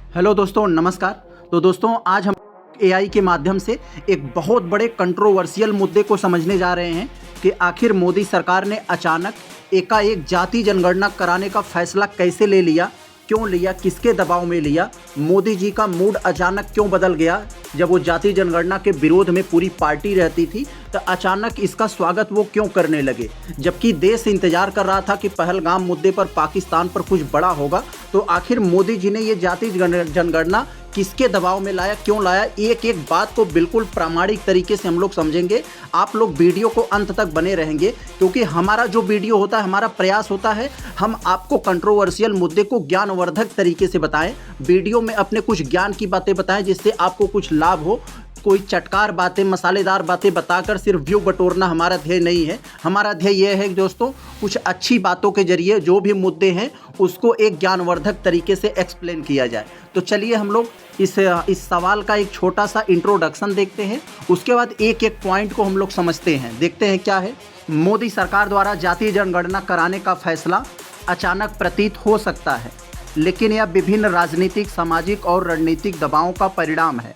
Hello दोस्तों, नमस्कार। तो दोस्तों, आज हम एआई के माध्यम से एक बहुत बड़े कंट्रोवर्शियल मुद्दे को समझने जा रहे हैं कि आखिर मोदी सरकार ने अचानक एकाएक जाति जनगणना कराने का फैसला कैसे ले लिया, क्यों लिया, किसके दबाव में लिया, मोदी जी का मूड अचानक क्यों बदल गया। जब वो जाति जनगणना के विरोध में पूरी पार्टी रहती थी तो अचानक इसका स्वागत वो क्यों करने लगे, जबकि देश इंतजार कर रहा था कि पहलगाम मुद्दे पर पाकिस्तान पर कुछ बड़ा होगा। तो आखिर मोदी जी ने ये जाति जनगणना किसके दबाव में लाया, क्यों लाया, एक एक बात को बिल्कुल प्रामाणिक तरीके से हम लोग समझेंगे। आप लोग वीडियो को अंत तक बने रहेंगे, क्योंकि हमारा जो वीडियो होता है, हमारा प्रयास होता है हम आपको कंट्रोवर्शियल मुद्दे को ज्ञानवर्धक तरीके से बताएं, वीडियो में अपने कुछ ज्ञान की बातें बताएं जिससे आपको कुछ लाभ हो। कोई चटकार बातें, मसालेदार बातें बताकर सिर्फ व्यू बटोरना हमारा ध्येय नहीं है। हमारा ध्येय यह है कि दोस्तों, कुछ अच्छी बातों के जरिए जो भी मुद्दे हैं उसको एक ज्ञानवर्धक तरीके से एक्सप्लेन किया जाए। तो चलिए हम लोग इस सवाल का एक छोटा सा इंट्रोडक्शन देखते हैं, उसके बाद एक एक पॉइंट को हम लोग समझते हैं, देखते हैं क्या है। मोदी सरकार द्वारा जातीय जनगणना कराने का फैसला अचानक प्रतीत हो सकता है, लेकिन यह विभिन्न राजनीतिक, सामाजिक और रणनीतिक दबावों का परिणाम है।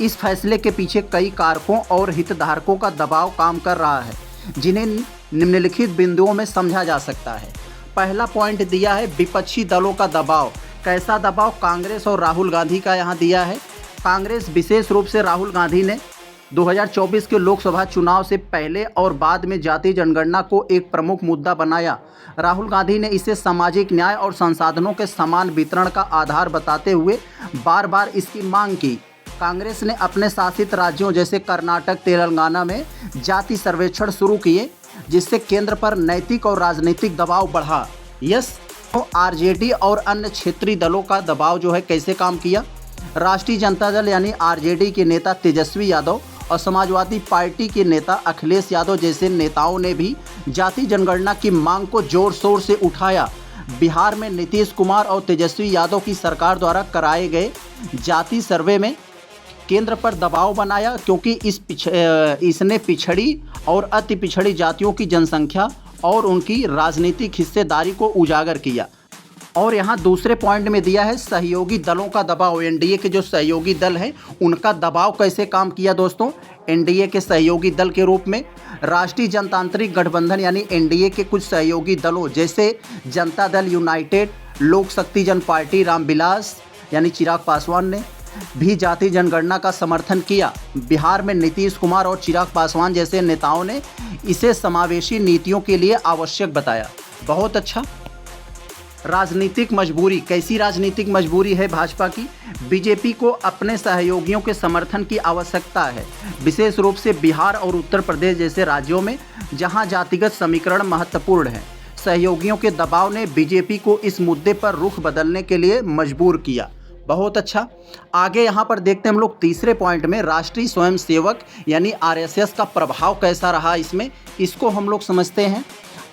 इस फैसले के पीछे कई कारकों और हितधारकों का दबाव काम कर रहा है, जिन्हें निम्नलिखित बिंदुओं में समझा जा सकता है। पहला पॉइंट दिया है विपक्षी दलों का दबाव। कैसा दबाव? कांग्रेस और राहुल गांधी का यहाँ दिया है। कांग्रेस, विशेष रूप से राहुल गांधी ने 2024 के लोकसभा चुनाव से पहले और बाद में जातीय जनगणना को एक प्रमुख मुद्दा बनाया। राहुल गांधी ने इसे सामाजिक न्याय और संसाधनों के समान वितरण का आधार बताते हुए बार बार इसकी मांग की। कांग्रेस ने अपने शासित राज्यों जैसे कर्नाटक, तेलंगाना में जाति सर्वेक्षण शुरू किए, जिससे केंद्र पर नैतिक और राजनीतिक दबाव बढ़ा। यस, तो आरजेडी और अन्य क्षेत्रीय दलों का दबाव जो है कैसे काम किया। राष्ट्रीय जनता दल यानी आरजेडी के नेता तेजस्वी यादव और समाजवादी पार्टी के नेता अखिलेश यादव जैसे नेताओं ने भी जाति जनगणना की मांग को जोर शोर से उठाया। बिहार में नीतीश कुमार और तेजस्वी यादव की सरकार द्वारा कराए गए जाति सर्वे में केंद्र पर दबाव बनाया, क्योंकि इसने पिछड़ी और अति पिछड़ी जातियों की जनसंख्या और उनकी राजनीतिक हिस्सेदारी को उजागर किया। और यहाँ दूसरे पॉइंट में दिया है सहयोगी दलों का दबाव। एनडीए के जो सहयोगी दल हैं उनका दबाव कैसे काम किया दोस्तों। एनडीए के सहयोगी दल के रूप में राष्ट्रीय जनतांत्रिक गठबंधन यानी एनडीए के कुछ सहयोगी दलों जैसे जनता दल यूनाइटेड, लोक शक्ति जन पार्टी रामविलास यानी चिराग पासवान ने भी जाति जनगणना का समर्थन किया। बिहार में नीतीश कुमार और चिराग पासवान जैसे नेताओं ने इसे समावेशी नीतियों के लिए आवश्यक बताया। बहुत अच्छा। राजनीतिक मजबूरी। कैसी राजनीतिक मजबूरी है भाजपा की? बीजेपी को अपने सहयोगियों के समर्थन की आवश्यकता है, विशेष रूप से बिहार और उत्तर प्रदेश जैसे राज्यों में जहां जातिगत समीकरण महत्वपूर्ण है। सहयोगियों के दबाव ने बीजेपी को इस मुद्दे पर रुख बदलने के लिए मजबूर किया। बहुत अच्छा। आगे यहाँ पर देखते हैं हम लोग तीसरे पॉइंट में राष्ट्रीय स्वयंसेवक यानी आरएसएस का प्रभाव कैसा रहा इसमें, इसको हम लोग समझते हैं।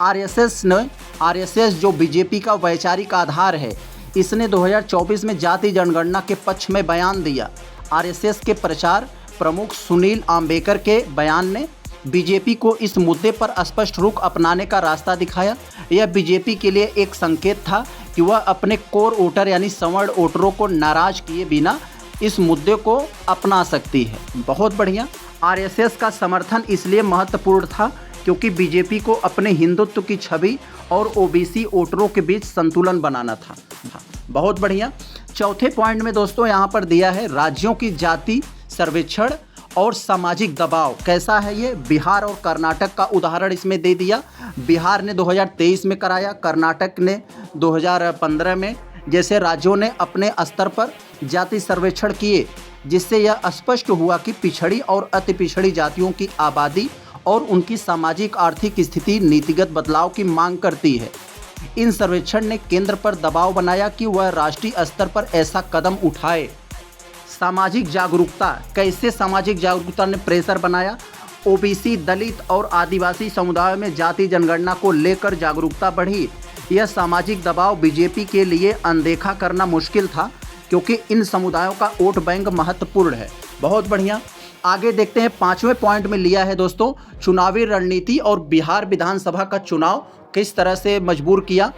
आरएसएस जो बीजेपी का वैचारिक आधार है, इसने 2024 में जाति जनगणना के पक्ष में बयान दिया। आरएसएस के प्रचार प्रमुख सुनील आम्बेकर के बयान ने बीजेपी को इस मुद्दे पर स्पष्ट रुख अपनाने का रास्ता दिखाया। यह बीजेपी के लिए एक संकेत था कि वह अपने कोर वोटर यानी सवर्ण वोटरों को नाराज किए बिना इस मुद्दे को अपना सकती है। बहुत बढ़िया। आरएसएस का समर्थन इसलिए महत्वपूर्ण था क्योंकि बीजेपी को अपने हिंदुत्व की छवि और ओबीसी वोटरों के बीच संतुलन बनाना था। बहुत बढ़िया। चौथे पॉइंट में दोस्तों यहाँ पर दिया है राज्यों की जाति सर्वेक्षण और सामाजिक दबाव। कैसा है ये? बिहार और कर्नाटक का उदाहरण इसमें दे दिया। बिहार ने 2023 में कराया, कर्नाटक ने 2015 में, जैसे राज्यों ने अपने स्तर पर जाति सर्वेक्षण किए, जिससे यह स्पष्ट हुआ कि पिछड़ी और अति पिछड़ी जातियों की आबादी और उनकी सामाजिक आर्थिक स्थिति नीतिगत बदलाव की मांग करती है। इन सर्वेक्षण ने केंद्र पर दबाव बनाया कि वह राष्ट्रीय स्तर पर ऐसा कदम उठाए। सामाजिक जागरूकता। कैसे सामाजिक जागरूकता ने प्रेशर बनाया? ओबीसी, दलित और आदिवासी समुदायों में जाति जनगणना को लेकर जागरूकता बढ़ी। यह सामाजिक दबाव बीजेपी के लिए अनदेखा करना मुश्किल था, क्योंकि इन समुदायों का वोट बैंक महत्वपूर्ण है। बहुत बढ़िया। आगे देखते हैं पांचवें पॉइंट में लिया है दोस्तों चुनावी रणनीति और बिहार विधानसभा का चुनाव किस तरह से मजबूर किया।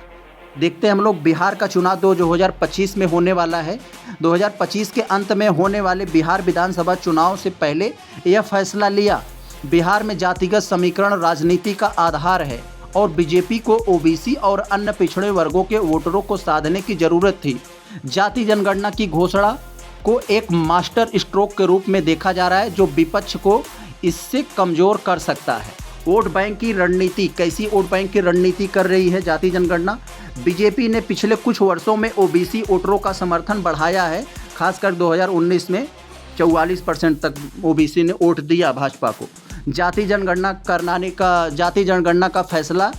देखते हैं हम लोग बिहार का चुनाव 2025 में होने वाला है। 2025 के अंत में होने वाले बिहार विधानसभा चुनाव से पहले यह फैसला लिया। बिहार में जातिगत समीकरण राजनीति का आधार है और बीजेपी को ओबीसी और अन्य पिछड़े वर्गों के वोटरों को साधने की जरूरत थी। जाति जनगणना की घोषणा को एक मास्टर स्ट्रोक के रूप में देखा जा रहा है जो विपक्ष को इससे कमज़ोर कर सकता है। वोट बैंक की रणनीति, कैसी वोट बैंक की रणनीति कर रही है जाति जनगणना? बीजेपी ने पिछले कुछ वर्षों में ओबीसी वोटरों का समर्थन बढ़ाया है। खासकर 2019 में 44% तक ओबीसी ने वोट दिया भाजपा को। जाति जनगणना का फैसला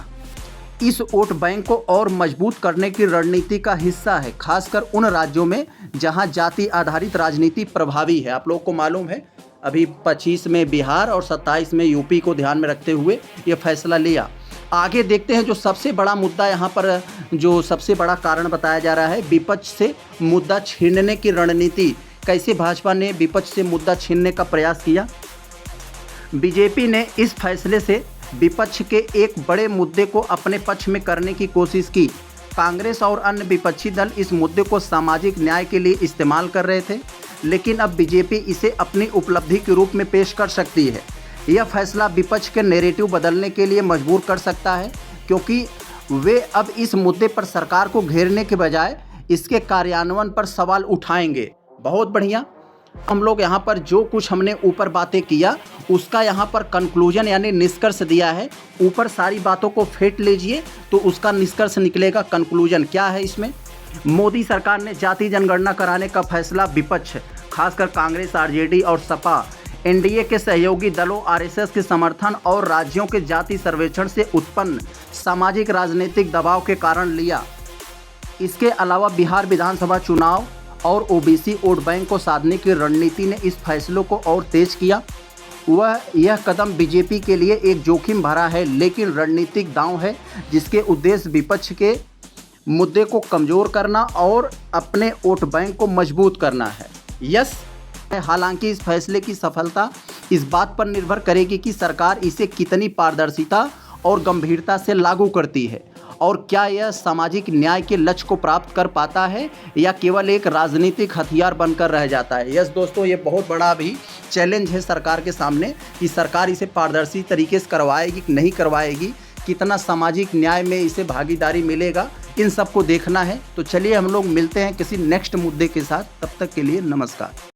इस वोट बैंक को और मजबूत करने की रणनीति का हिस्सा है, खासकर उन राज्यों में जहां जाति आधारित राजनीति प्रभावी है। आप लोगों को मालूम है अभी 25 में बिहार और 27 में यूपी को ध्यान में रखते हुए ये फैसला लिया। आगे देखते हैं जो सबसे बड़ा मुद्दा यहाँ पर, जो सबसे बड़ा कारण बताया जा रहा है, विपक्ष से मुद्दा छीनने की रणनीति। कैसे भाजपा ने विपक्ष से मुद्दा छीनने का प्रयास किया? बीजेपी ने इस फैसले से विपक्ष के एक बड़े मुद्दे को अपने पक्ष में करने की कोशिश की। कांग्रेस और अन्य विपक्षी दल इस मुद्दे को सामाजिक न्याय के लिए इस्तेमाल कर रहे थे, लेकिन अब बीजेपी इसे अपनी उपलब्धि के रूप में पेश कर सकती है। यह फैसला विपक्ष के नैरेटिव बदलने के लिए मजबूर कर सकता है, क्योंकि वे अब इस मुद्दे पर सरकार को घेरने के बजाय इसके कार्यान्वयन पर सवाल उठाएंगे। बहुत बढ़िया। हम लोग यहाँ पर जो कुछ हमने ऊपर बातें किया उसका यहाँ पर कंक्लूजन यानी निष्कर्ष दिया है। ऊपर सारी बातों को फेंट लीजिए तो उसका निष्कर्ष निकलेगा। कंक्लूजन क्या है इसमें? मोदी सरकार ने जाति जनगणना कराने का फैसला विपक्ष, खासकर कांग्रेस, आरजेडी और सपा, एनडीए के सहयोगी दलों, आरएसएस के समर्थन और राज्यों के जाति सर्वेक्षण से उत्पन्न सामाजिक राजनीतिक दबाव के कारण लिया। इसके अलावा बिहार विधानसभा चुनाव और ओबीसी वोट बैंक को साधने की रणनीति ने इस फैसलों को और तेज किया। यह कदम बीजेपी के लिए एक जोखिम भरा है, लेकिन रणनीतिक दांव है जिसके उद्देश्य विपक्ष के मुद्दे को कमज़ोर करना और अपने वोट बैंक को मजबूत करना है। हालांकि इस फैसले की सफलता इस बात पर निर्भर करेगी कि सरकार इसे कितनी पारदर्शिता और गंभीरता से लागू करती है और क्या यह सामाजिक न्याय के लक्ष्य को प्राप्त कर पाता है या केवल एक राजनीतिक हथियार बनकर रह जाता है। यस दोस्तों, ये बहुत बड़ा अभी चैलेंज है सरकार के सामने कि सरकार इसे पारदर्शी तरीके से करवाएगी कि नहीं करवाएगी, कितना सामाजिक न्याय में इसे भागीदारी मिलेगा, इन सबको देखना है। तो चलिए हम लोग मिलते हैं किसी नेक्स्ट मुद्दे के साथ। तब तक के लिए नमस्कार।